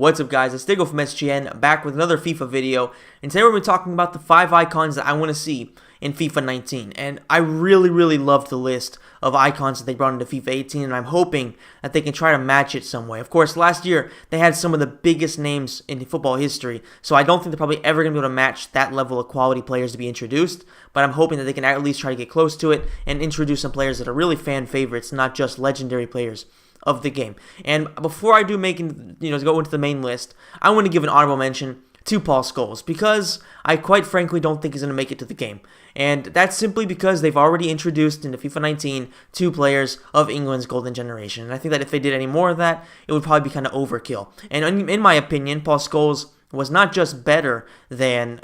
What's up, guys? It's Figo from SGN, back with another FIFA video, and today we're going to be talking about the 5 icons that I want to see in FIFA 19, and I really loved the list of icons that they brought into FIFA 18, and I'm hoping that they can try to match it some way. Of course, last year, they had some of the biggest names in football history, so I don't think they're probably ever going to be able to match that level of quality players to be introduced, but I'm hoping that they can at least try to get close to it and introduce some players that are really fan favorites, not just legendary players of the game. And before I do go into the main list, I want to give an honorable mention to Paul Scholes, because I quite frankly don't think he's going to make it to the game. And that's simply because they've already introduced into FIFA 19 2 players of England's golden generation. And I think that if they did any more of that, it would probably be kind of overkill. And in my opinion, Paul Scholes was not just better than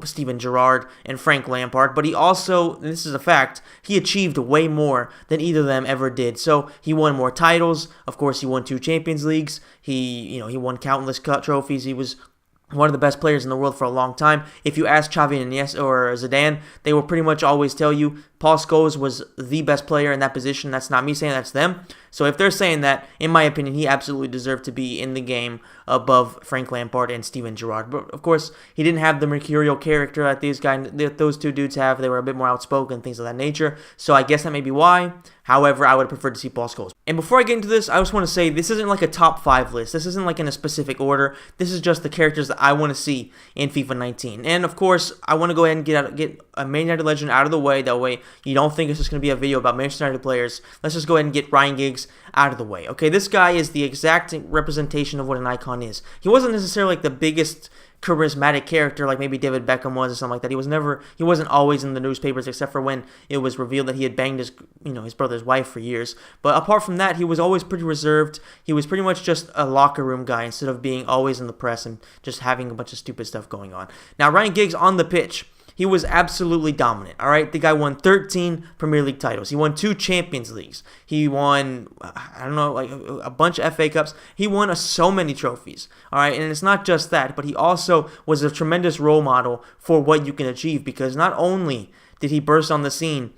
Steven Gerrard and Frank Lampard, but he also, and this is a fact, he achieved way more than either of them ever did. So he won more titles. Of course, he won 2 Champions Leagues. He won countless trophies. He was one of the best players in the world for a long time. If you ask Xavi and Iniesta or Zidane, they will pretty much always tell you Paul Scholes was the best player in that position. That's not me saying, that's them. So if they're saying that, in my opinion, he absolutely deserved to be in the game above Frank Lampard and Steven Gerrard. But of course, he didn't have the mercurial character that those two dudes have. They were a bit more outspoken, things of that nature. So I guess that may be why. However, I would have preferred to see Paul Scholes. And before I get into this, I just want to say this isn't like a top 5 list. This isn't like in a specific order. This is just the characters that I want to see in FIFA 19. And of course, I want to go ahead and get a Man United legend out of the way. That way, you don't think it's just going to be a video about Manchester United players. Let's just go ahead and get Ryan Giggs out of the way. Okay, this guy is the exact representation of what an icon is. He wasn't necessarily like the biggest charismatic character like maybe David Beckham was or something like that. He wasn't always in the newspapers, except for when it was revealed that he had banged his brother's wife for years. But apart from that, he was always pretty reserved. He was pretty much just a locker room guy instead of being always in the press and just having a bunch of stupid stuff going on. Now, Ryan Giggs on the pitch, he was absolutely dominant, all right? The guy won 13 Premier League titles. He won 2 Champions Leagues. He won, a bunch of FA Cups. He won so many trophies, all right? And it's not just that, but he also was a tremendous role model for what you can achieve, because not only did he burst on the scene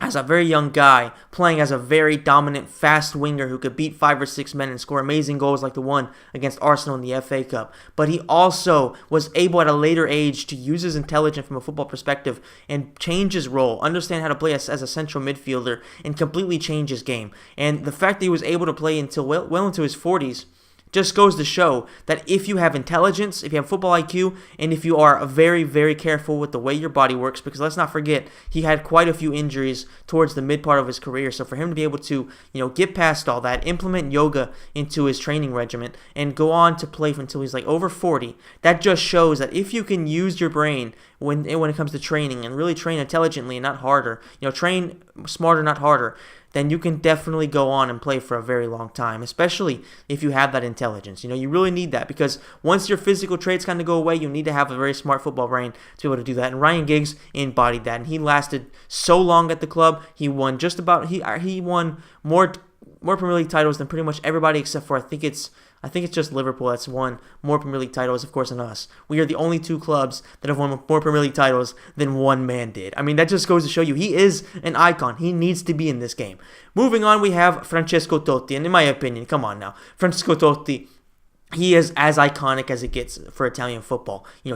as a very young guy, playing as a very dominant, fast winger who could beat 5 or 6 men and score amazing goals like the one against Arsenal in the FA Cup. But he also was able at a later age to use his intelligence from a football perspective and change his role, understand how to play as a central midfielder, and completely change his game. And the fact that he was able to play until well into his 40s just goes to show that if you have intelligence, if you have football IQ, and if you are very careful with the way your body works, because let's not forget, he had quite a few injuries towards the mid part of his career, so for him to be able to, get past all that, implement yoga into his training regimen, and go on to play until he's like over 40, that just shows that if you can use your brain when it comes to training and really train intelligently and not harder, train smarter, not harder, then you can definitely go on and play for a very long time, especially if you have that intelligence. You really need that, because once your physical traits kind of go away, you need to have a very smart football brain to be able to do that. And Ryan Giggs embodied that, and he lasted so long at the club. He won he won more Premier League titles than pretty much everybody, except for I think it's just Liverpool that's won more Premier League titles, of course, than us. We are the only 2 clubs that have won more Premier League titles than one man did. I mean, that just goes to show you he is an icon. He needs to be in this game. Moving on, we have Francesco Totti, and in my opinion, come on now, Francesco Totti, he is as iconic as it gets for Italian football. He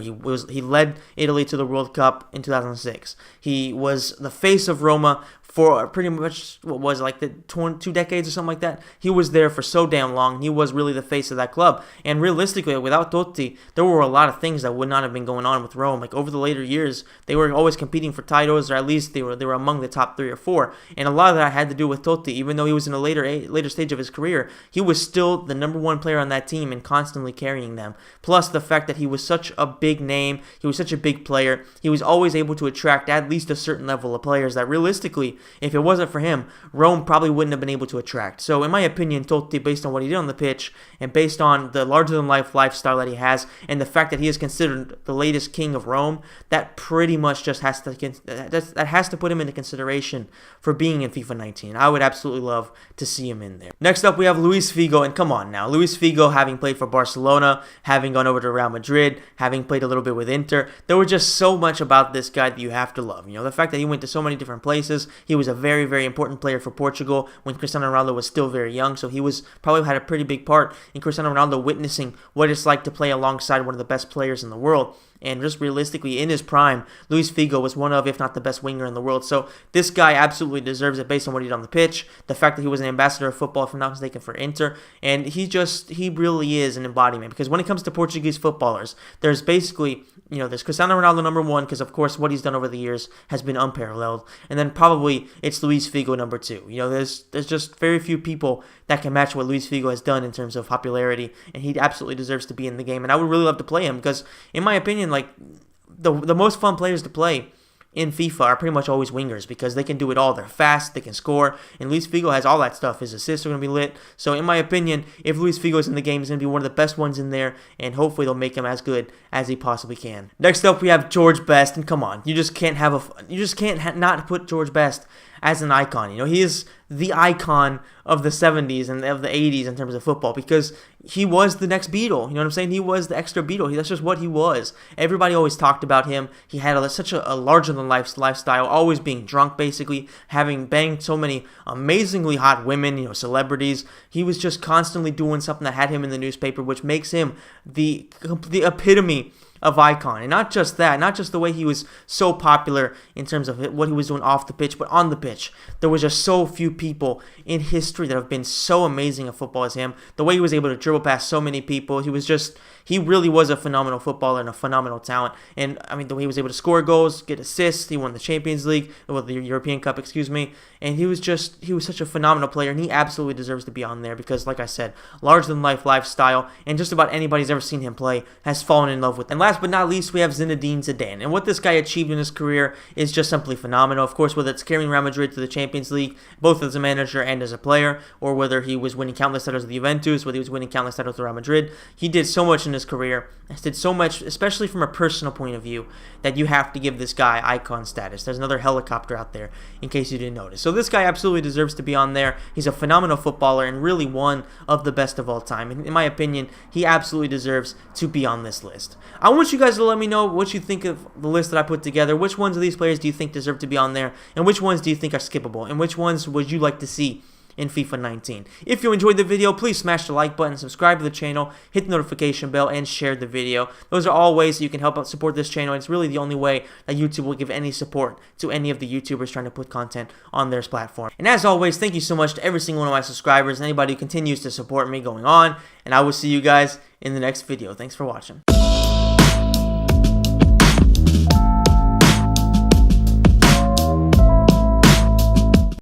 led Italy to the World Cup in 2006. He was the face of Roma for pretty much, the 2 decades or something like that. He was there for so damn long. He was really the face of that club. And realistically, without Totti, there were a lot of things that would not have been going on with Rome. Like over the later years, they were always competing for titles, or at least they were among the top 3 or 4. And a lot of that had to do with Totti. Even though he was in a later stage of his career, he was still the number 1 player on that team and constantly carrying them. Plus the fact that he was such a big name, he was such a big player, he was always able to attract at least a certain level of players that realistically, if it wasn't for him, Rome probably wouldn't have been able to attract. So in my opinion, Totti, based on what he did on the pitch, and based on the larger-than-life lifestyle that he has, and the fact that he is considered the latest king of Rome, that pretty much just has to put him into consideration for being in FIFA 19. I would absolutely love to see him in there. Next up, we have Luis Figo, and come on now. Luis Figo, having played for Barcelona, having gone over to Real Madrid, having played a little bit with Inter, there was just so much about this guy that you have to love. The fact that he went to so many different places, he He was a very, very important player for Portugal when Cristiano Ronaldo was still very young, so he was probably had a pretty big part in Cristiano Ronaldo witnessing what it's like to play alongside one of the best players in the world. And just realistically, in his prime, Luis Figo was one of, if not the best winger in the world. So this guy absolutely deserves it based on what he did on the pitch, the fact that he was an ambassador of football, if I'm not mistaken, for Inter, and he really is an embodiment. Because when it comes to Portuguese footballers, there's basically, there's Cristiano Ronaldo number one, because of course what he's done over the years has been unparalleled, and then probably it's Luis Figo number two. There's just very few people that can match what Luis Figo has done in terms of popularity, and he absolutely deserves to be in the game. And I would really love to play him because, in my opinion, like the most fun players to play in FIFA are pretty much always wingers because they can do it all. They're fast, they can score, and Luis Figo has all that stuff. His assists are going to be lit. So in my opinion, if Luis Figo is in the game, he's going to be one of the best ones in there, and hopefully they'll make him as good as he possibly can. Next up, we have George Best, and come on, you just can't not put George Best as an icon. He is the icon of the 70s and of the 80s in terms of football because he was the next Beatle. You know what I'm saying? He was the extra Beatle. That's just what he was. Everybody always talked about him. He had such a larger-than-life lifestyle, always being drunk, basically, having banged so many amazingly hot women, celebrities. He was just constantly doing something that had him in the newspaper, which makes him the epitome of icon. And not just that, not just the way he was so popular in terms of what he was doing off the pitch, but on the pitch. There was just so few people in history that have been so amazing at football as him. The way he was able to dribble past so many people, he really was a phenomenal footballer and a phenomenal talent. And I mean, the way he was able to score goals, get assists, he won the Champions League, the European Cup, and he was such a phenomenal player, and he absolutely deserves to be on there because, like I said, larger-than-life lifestyle, and just about anybody who's ever seen him play has fallen in love with him. And last but not least, we have Zinedine Zidane, and what this guy achieved in his career is just simply phenomenal. Of course, whether it's carrying Real Madrid to the Champions League, both as a manager and as a player, or whether he was winning countless titles with Juventus, whether he was winning countless titles with Real Madrid, he did so much in his career, did so much, especially from a personal point of view, that you have to give this guy icon status. There's another helicopter out there, in case you didn't notice. So this guy absolutely deserves to be on there. He's a phenomenal footballer and really one of the best of all time. And in my opinion, he absolutely deserves to be on this list. I want you guys to let me know what you think of the list that I put together. Which ones of these players do you think deserve to be on there? And which ones do you think are skippable? And which ones would you like to see in FIFA 19. If you enjoyed the video, please smash the like button, subscribe to the channel, hit the notification bell, and share the video. Those are all ways that you can help out support this channel. It's really the only way that YouTube will give any support to any of the YouTubers trying to put content on their platform. And as always, thank you so much to every single one of my subscribers and anybody who continues to support me going on. And I will see you guys in the next video. Thanks for watching.